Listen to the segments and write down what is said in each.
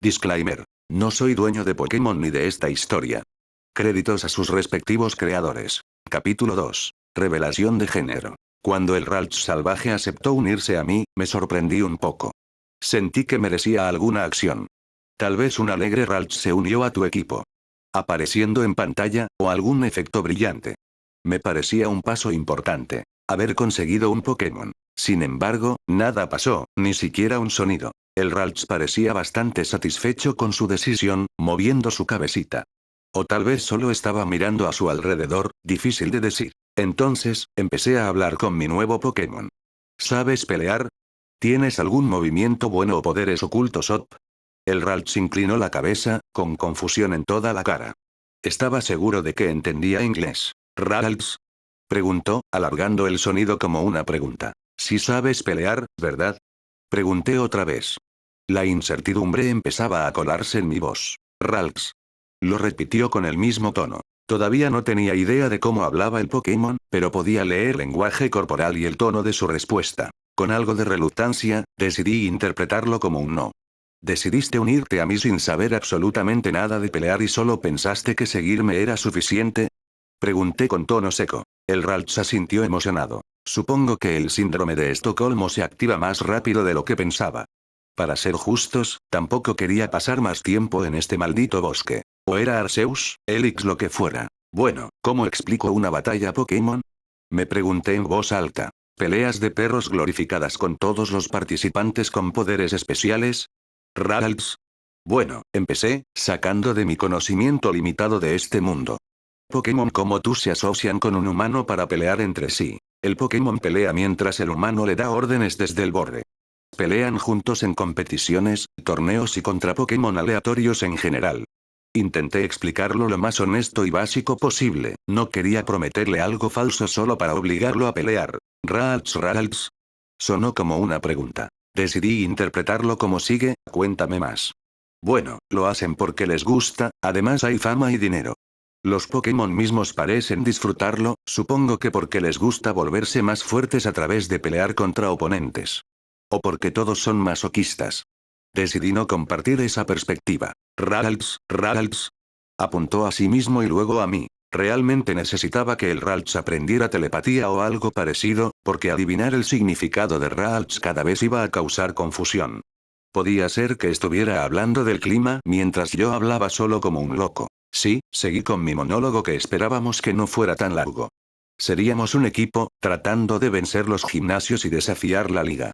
Disclaimer. No soy dueño de Pokémon ni de esta historia. Créditos a sus respectivos creadores. Capítulo 2. Revelación de género. Cuando el Ralts salvaje aceptó unirse a mí, me sorprendí un poco. Sentí que merecía alguna acción. Tal vez un alegre Ralts se unió a tu equipo. Apareciendo en pantalla, o algún efecto brillante. Me parecía un paso importante. Haber conseguido un Pokémon. Sin embargo, nada pasó, ni siquiera un sonido. El Ralts parecía bastante satisfecho con su decisión, moviendo su cabecita. O tal vez solo estaba mirando a su alrededor, difícil de decir. Entonces, empecé a hablar con mi nuevo Pokémon. ¿Sabes pelear? ¿Tienes algún movimiento bueno o poderes ocultos, Op? El Ralts inclinó la cabeza, con confusión en toda la cara. Estaba seguro de que entendía inglés. ¿Ralts? Preguntó, alargando el sonido como una pregunta. Si sabes pelear, ¿verdad? Pregunté otra vez. La incertidumbre empezaba a colarse en mi voz. Ralts. Lo repitió con el mismo tono. Todavía no tenía idea de cómo hablaba el Pokémon, pero podía leer el lenguaje corporal y el tono de su respuesta. Con algo de reluctancia, decidí interpretarlo como un no. ¿Decidiste unirte a mí sin saber absolutamente nada de pelear y solo pensaste que seguirme era suficiente? Pregunté con tono seco. El Ralts asintió emocionado. Supongo que el síndrome de Estocolmo se activa más rápido de lo que pensaba. Para ser justos, tampoco quería pasar más tiempo en este maldito bosque. O era Arceus, Helix, lo que fuera. Bueno, ¿cómo explico una batalla Pokémon? Me pregunté en voz alta. ¿Peleas de perros glorificadas con todos los participantes con poderes especiales? Ralts. Bueno, empecé, sacando de mi conocimiento limitado de este mundo. Pokémon como tú se asocian con un humano para pelear entre sí. El Pokémon pelea mientras el humano le da órdenes desde el borde. Pelean juntos en competiciones, torneos y contra Pokémon aleatorios en general. Intenté explicarlo lo más honesto y básico posible, no quería prometerle algo falso solo para obligarlo a pelear. Ralts. Sonó como una pregunta. Decidí interpretarlo como sigue, cuéntame más. Bueno, lo hacen porque les gusta, además hay fama y dinero. Los Pokémon mismos parecen disfrutarlo, supongo que porque les gusta volverse más fuertes a través de pelear contra oponentes. O porque todos son masoquistas. Decidí no compartir esa perspectiva. Ralts. Apuntó a sí mismo y luego a mí. Realmente necesitaba que el Ralts aprendiera telepatía o algo parecido, porque adivinar el significado de Ralts cada vez iba a causar confusión. Podía ser que estuviera hablando del clima mientras yo hablaba solo como un loco. Sí, seguí con mi monólogo que esperábamos que no fuera tan largo. Seríamos un equipo, tratando de vencer los gimnasios y desafiar la liga.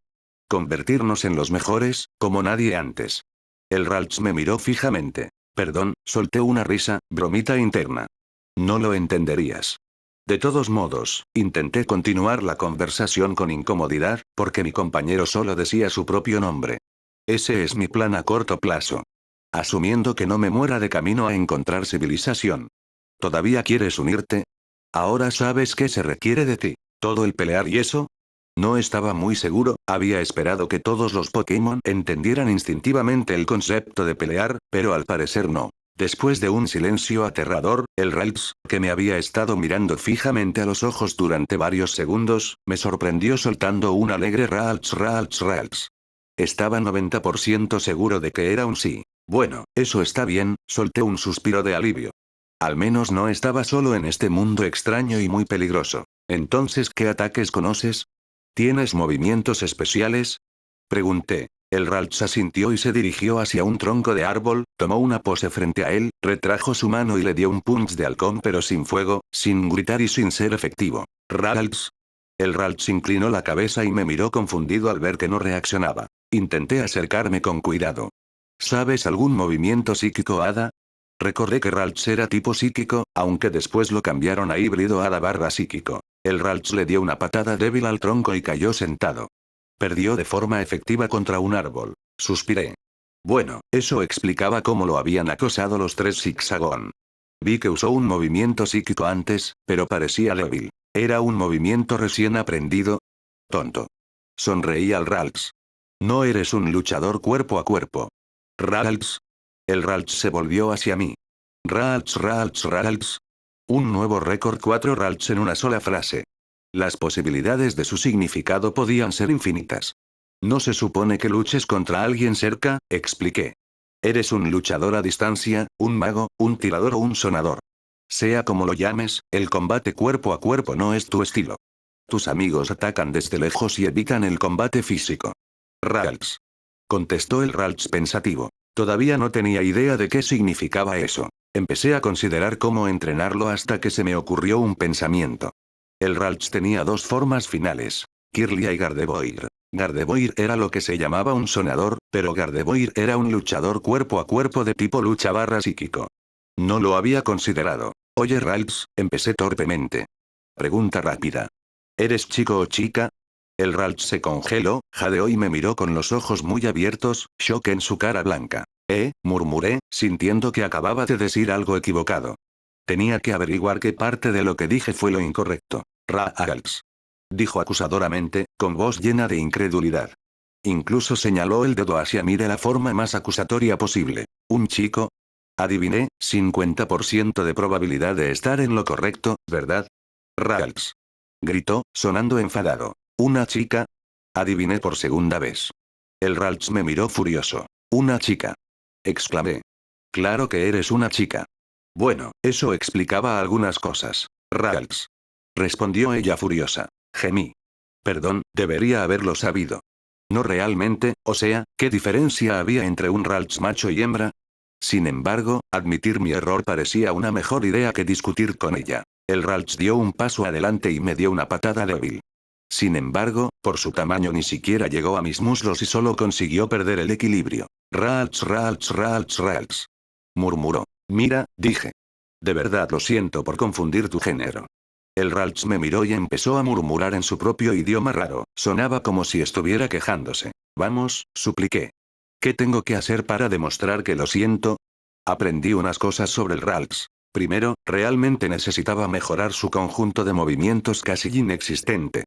Convertirnos en los mejores, como nadie antes. El Ralts me miró fijamente. Perdón, solté una risa, bromita interna. No lo entenderías. De todos modos, intenté continuar la conversación con incomodidad, porque mi compañero solo decía su propio nombre. Ese es mi plan a corto plazo. Asumiendo que no me muera de camino a encontrar civilización. ¿Todavía quieres unirte? Ahora sabes qué se requiere de ti. ¿Todo el pelear y eso? No estaba muy seguro, había esperado que todos los Pokémon entendieran instintivamente el concepto de pelear, pero al parecer no. Después de un silencio aterrador, el Ralts, que me había estado mirando fijamente a los ojos durante varios segundos, me sorprendió soltando un alegre Ralts. Estaba 90% seguro de que era un sí. Bueno, eso está bien, solté un suspiro de alivio. Al menos no estaba solo en este mundo extraño y muy peligroso. Entonces, ¿qué ataques conoces? ¿Tienes movimientos especiales? Pregunté. El Ralts asintió y se dirigió hacia un tronco de árbol, tomó una pose frente a él, retrajo su mano y le dio un punch de halcón pero sin fuego, sin gritar y sin ser efectivo. Ralts. El Ralts inclinó la cabeza y me miró confundido al ver que no reaccionaba. Intenté acercarme con cuidado. ¿Sabes algún movimiento psíquico, Hada? Recordé que Ralts era tipo psíquico, aunque después lo cambiaron a híbrido Hada/psíquico. El Ralts le dio una patada débil al tronco y cayó sentado. Perdió de forma efectiva contra un árbol. Suspiré. Bueno, eso explicaba cómo lo habían acosado los tres Zigzagoon. Vi que usó un movimiento psíquico antes, pero parecía débil. ¿Era un movimiento recién aprendido? Tonto. Sonreí al Ralts. No eres un luchador cuerpo a cuerpo. Ralts. El Ralts se volvió hacia mí. Ralts. Un nuevo récord, 4 Ralts en una sola frase. Las posibilidades de su significado podían ser infinitas. No se supone que luches contra alguien cerca, expliqué. Eres un luchador a distancia, un mago, un tirador o un sonador. Sea como lo llames, el combate cuerpo a cuerpo no es tu estilo. Tus amigos atacan desde lejos y evitan el combate físico. Ralts. Contestó el Ralts pensativo. Todavía no tenía idea de qué significaba eso. Empecé a considerar cómo entrenarlo hasta que se me ocurrió un pensamiento. El Ralts tenía dos formas finales. Kirlia y Gardevoir. Gardevoir era lo que se llamaba un sonador, pero Gardevoir era un luchador cuerpo a cuerpo de tipo lucha barra psíquico. No lo había considerado. Oye Ralts, empecé torpemente. Pregunta rápida. ¿Eres chico o chica? El Ralts se congeló, jadeó y me miró con los ojos muy abiertos, shock en su cara blanca. Murmuré, sintiendo que acababa de decir algo equivocado. Tenía que averiguar qué parte de lo que dije fue lo incorrecto. Ralts. Dijo acusadoramente, con voz llena de incredulidad. Incluso señaló el dedo hacia mí de la forma más acusatoria posible. ¿Un chico? Adiviné, 50% de probabilidad de estar en lo correcto, ¿verdad? Ralts. Gritó, sonando enfadado. ¿Una chica? Adiviné por segunda vez. El Ralts me miró furioso. ¿Una chica? Exclamé. Claro que eres una chica. Bueno, eso explicaba algunas cosas. Ralts. Respondió ella furiosa. Gemí. Perdón, debería haberlo sabido. No realmente, o sea, ¿qué diferencia había entre un Ralts macho y hembra? Sin embargo, admitir mi error parecía una mejor idea que discutir con ella. El Ralts dio un paso adelante y me dio una patada débil. Sin embargo, por su tamaño ni siquiera llegó a mis muslos y solo consiguió perder el equilibrio. Ralts. Murmuró. Mira, dije. De verdad lo siento por confundir tu género. El Ralts me miró y empezó a murmurar en su propio idioma raro. Sonaba como si estuviera quejándose. Vamos, supliqué. ¿Qué tengo que hacer para demostrar que lo siento? Aprendí unas cosas sobre el Ralts. Primero, realmente necesitaba mejorar su conjunto de movimientos casi inexistente.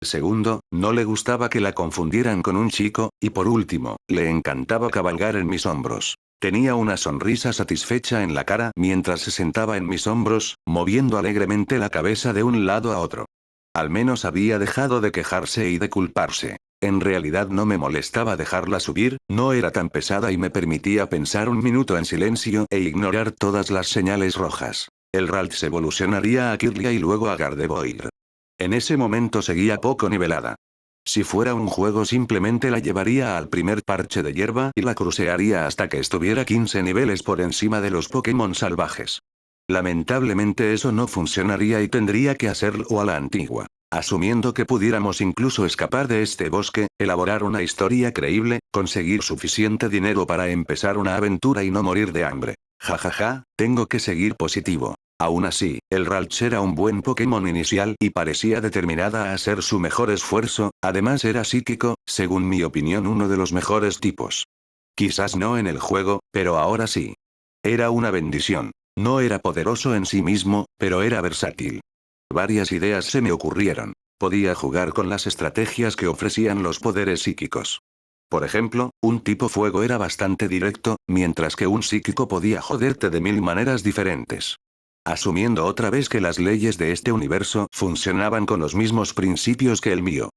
Segundo, no le gustaba que la confundieran con un chico, y por último, le encantaba cabalgar en mis hombros. Tenía una sonrisa satisfecha en la cara mientras se sentaba en mis hombros, moviendo alegremente la cabeza de un lado a otro. Al menos había dejado de quejarse y de culparse. En realidad no me molestaba dejarla subir, no era tan pesada y me permitía pensar un minuto en silencio e ignorar todas las señales rojas. El Ralts evolucionaría a Kirlia y luego a Gardevoir. En ese momento seguía poco nivelada. Si fuera un juego simplemente la llevaría al primer parche de hierba y la crucearía hasta que estuviera 15 niveles por encima de los Pokémon salvajes. Lamentablemente eso no funcionaría y tendría que hacerlo a la antigua. Asumiendo que pudiéramos incluso escapar de este bosque, elaborar una historia creíble, conseguir suficiente dinero para empezar una aventura y no morir de hambre. Jajaja, tengo que seguir positivo. Aún así, el Ralts era un buen Pokémon inicial y parecía determinada a hacer su mejor esfuerzo, además era psíquico, según mi opinión uno de los mejores tipos. Quizás no en el juego, pero ahora sí. Era una bendición. No era poderoso en sí mismo, pero era versátil. Varias ideas se me ocurrieron. Podía jugar con las estrategias que ofrecían los poderes psíquicos. Por ejemplo, un tipo fuego era bastante directo, mientras que un psíquico podía joderte de 1000 maneras diferentes. Asumiendo otra vez que las leyes de este universo funcionaban con los mismos principios que el mío.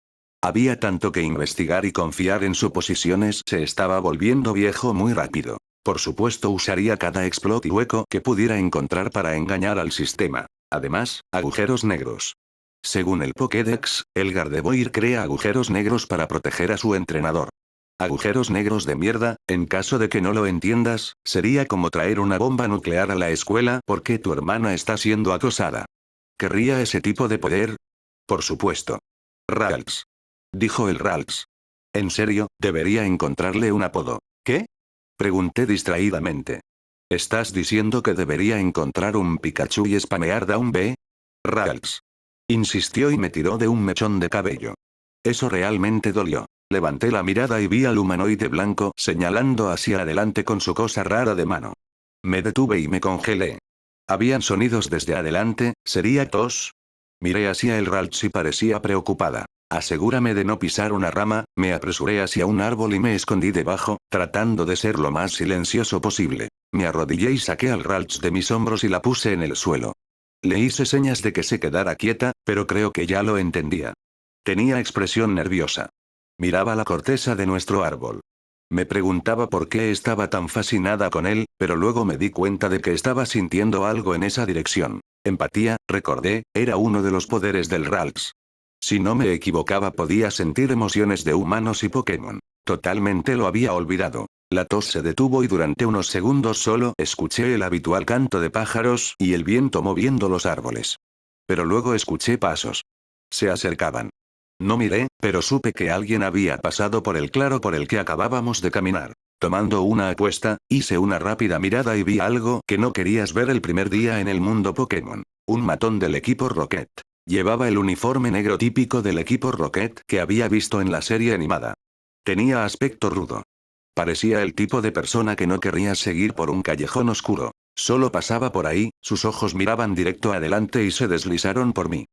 Había tanto que investigar y confiar en suposiciones, se estaba volviendo viejo muy rápido. Por supuesto usaría cada explot y hueco que pudiera encontrar para engañar al sistema. Además, agujeros negros. Según el Pokédex, el Gardevoir crea agujeros negros para proteger a su entrenador. Agujeros negros de mierda, en caso de que no lo entiendas, sería como traer una bomba nuclear a la escuela porque tu hermana está siendo acosada. ¿Querría ese tipo de poder? Por supuesto. Ralts. Dijo el Ralts. En serio, debería encontrarle un apodo. ¿Qué? Pregunté distraídamente. ¿Estás diciendo que debería encontrar un Pikachu y spamear Down B? Ralts. Insistió y me tiró de un mechón de cabello. Eso realmente dolió. Levanté la mirada y vi al humanoide blanco señalando hacia adelante con su cosa rara de mano. Me detuve y me congelé. Habían sonidos desde adelante, ¿sería tos? Miré hacia el Ralts y parecía preocupada. Asegúrame de no pisar una rama, me apresuré hacia un árbol y me escondí debajo, tratando de ser lo más silencioso posible. Me arrodillé y saqué al Ralts de mis hombros y la puse en el suelo. Le hice señas de que se quedara quieta, pero creo que ya lo entendía. Tenía expresión nerviosa. Miraba la corteza de nuestro árbol. Me preguntaba por qué estaba tan fascinada con él, pero luego me di cuenta de que estaba sintiendo algo en esa dirección. Empatía, recordé, era uno de los poderes del Ralts. Si no me equivocaba podía sentir emociones de humanos y Pokémon. Totalmente lo había olvidado. La tos se detuvo y durante unos segundos solo escuché el habitual canto de pájaros y el viento moviendo los árboles. Pero luego escuché pasos. Se acercaban. No miré, pero supe que alguien había pasado por el claro por el que acabábamos de caminar. Tomando una apuesta, hice una rápida mirada y vi algo que no querías ver el primer día en el mundo Pokémon. Un matón del equipo Rocket. Llevaba el uniforme negro típico del equipo Rocket que había visto en la serie animada. Tenía aspecto rudo. Parecía el tipo de persona que no querría seguir por un callejón oscuro. Solo pasaba por ahí, sus ojos miraban directo adelante y se deslizaron por mí.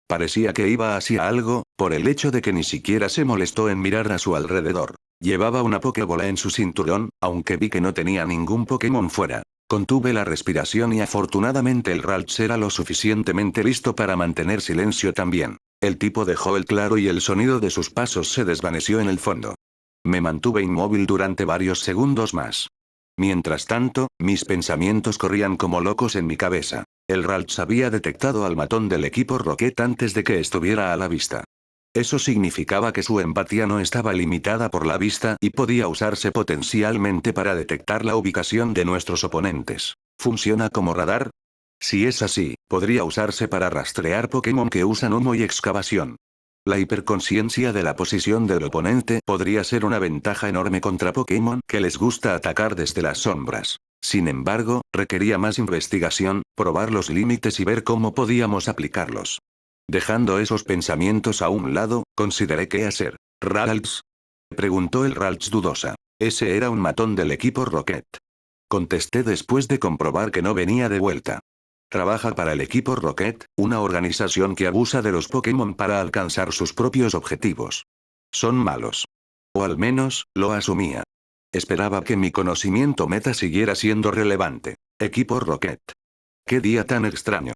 Parecía que iba hacia algo, por el hecho de que ni siquiera se molestó en mirar a su alrededor. Llevaba una Pokébola en su cinturón, aunque vi que no tenía ningún Pokémon fuera. Contuve la respiración y afortunadamente el Ralts era lo suficientemente listo para mantener silencio también. El tipo dejó el claro y el sonido de sus pasos se desvaneció en el fondo. Me mantuve inmóvil durante varios segundos más. Mientras tanto, mis pensamientos corrían como locos en mi cabeza. El Ralts había detectado al matón del equipo Rocket antes de que estuviera a la vista. Eso significaba que su empatía no estaba limitada por la vista y podía usarse potencialmente para detectar la ubicación de nuestros oponentes. ¿Funciona como radar? Si es así, podría usarse para rastrear Pokémon que usan humo y excavación. La hiperconsciencia de la posición del oponente podría ser una ventaja enorme contra Pokémon que les gusta atacar desde las sombras. Sin embargo, requería más investigación, probar los límites y ver cómo podíamos aplicarlos. Dejando esos pensamientos a un lado, consideré qué hacer. ¿Ralts? Preguntó el Ralts dudosa. Ese era un matón del equipo Rocket. Contesté después de comprobar que no venía de vuelta. Trabaja para el equipo Rocket, una organización que abusa de los Pokémon para alcanzar sus propios objetivos. Son malos. O al menos, lo asumía. Esperaba que mi conocimiento meta siguiera siendo relevante. Equipo Rocket. Qué día tan extraño.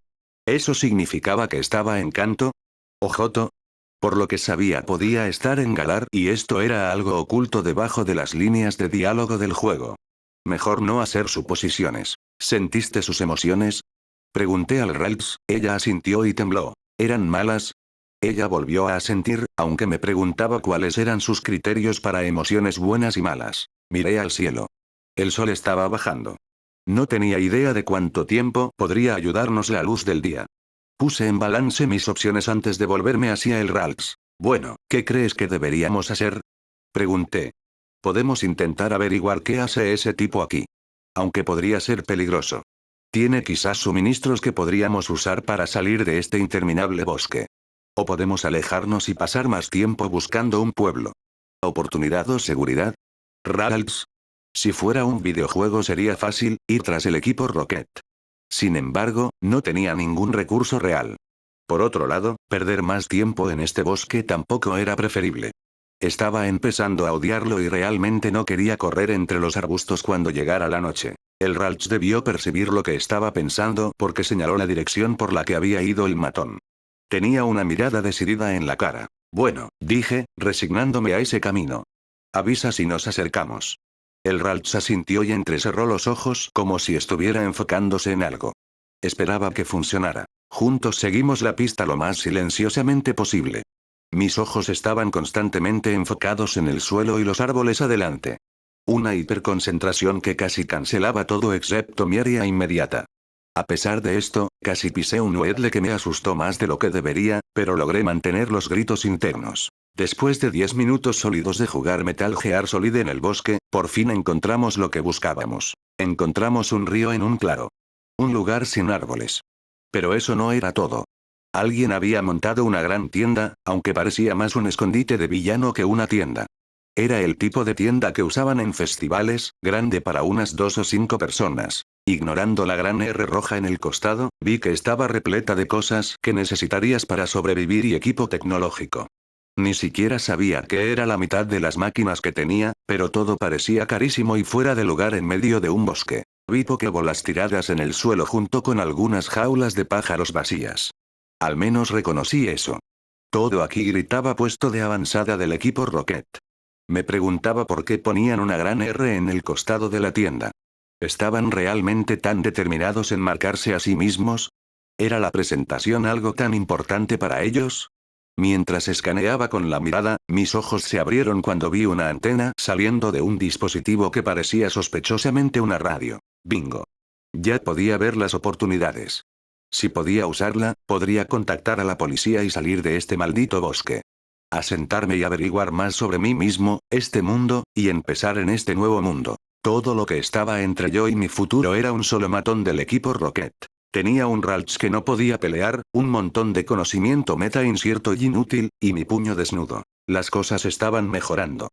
¿Eso significaba que estaba en Kanto? ¿O Johto? Por lo que sabía podía estar en Galar y esto era algo oculto debajo de las líneas de diálogo del juego. Mejor no hacer suposiciones. ¿Sentiste sus emociones? Pregunté al Ralts, ella asintió y tembló. ¿Eran malas? Ella volvió a asentir, aunque me preguntaba cuáles eran sus criterios para emociones buenas y malas. Miré al cielo. El sol estaba bajando. No tenía idea de cuánto tiempo podría ayudarnos la luz del día. Puse en balance mis opciones antes de volverme hacia el Ralts. Bueno, ¿qué crees que deberíamos hacer? Pregunté. Podemos intentar averiguar qué hace ese tipo aquí. Aunque podría ser peligroso. Tiene quizás suministros que podríamos usar para salir de este interminable bosque. O podemos alejarnos y pasar más tiempo buscando un pueblo. ¿Oportunidad o seguridad? Ralts. Si fuera un videojuego sería fácil, ir tras el equipo Rocket. Sin embargo, no tenía ningún recurso real. Por otro lado, perder más tiempo en este bosque tampoco era preferible. Estaba empezando a odiarlo y realmente no quería correr entre los arbustos cuando llegara la noche. El Ralts debió percibir lo que estaba pensando porque señaló la dirección por la que había ido el matón. Tenía una mirada decidida en la cara. Bueno, dije, resignándome a ese camino. Avisa si nos acercamos. El Ralts asintió y entrecerró los ojos como si estuviera enfocándose en algo. Esperaba que funcionara. Juntos seguimos la pista lo más silenciosamente posible. Mis ojos estaban constantemente enfocados en el suelo y los árboles adelante. Una hiperconcentración que casi cancelaba todo excepto mi área inmediata. A pesar de esto, casi pisé un Weedle que me asustó más de lo que debería, pero logré mantener los gritos internos. Después de 10 minutos sólidos de jugar Metal Gear Solid en el bosque, por fin encontramos lo que buscábamos. Encontramos un río en un claro. Un lugar sin árboles. Pero eso no era todo. Alguien había montado una gran tienda, aunque parecía más un escondite de villano que una tienda. Era el tipo de tienda que usaban en festivales, grande para unas 2 o 5 personas. Ignorando la gran R roja en el costado, vi que estaba repleta de cosas que necesitarías para sobrevivir y equipo tecnológico. Ni siquiera sabía qué era la mitad de las máquinas que tenía, pero todo parecía carísimo y fuera de lugar en medio de un bosque. Vi pokebolas tiradas en el suelo junto con algunas jaulas de pájaros vacías. Al menos reconocí eso. Todo aquí gritaba puesto de avanzada del equipo Rocket. Me preguntaba por qué ponían una gran R en el costado de la tienda. ¿Estaban realmente tan determinados en marcarse a sí mismos? ¿Era la presentación algo tan importante para ellos? Mientras escaneaba con la mirada, mis ojos se abrieron cuando vi una antena saliendo de un dispositivo que parecía sospechosamente una radio. Bingo. Ya podía ver las oportunidades. Si podía usarla, podría contactar a la policía y salir de este maldito bosque. Asentarme y averiguar más sobre mí mismo, este mundo, y empezar en este nuevo mundo. Todo lo que estaba entre yo y mi futuro era un solo matón del equipo Rocket. Tenía un Ralts que no podía pelear, un montón de conocimiento meta incierto y inútil, y mi puño desnudo. Las cosas estaban mejorando.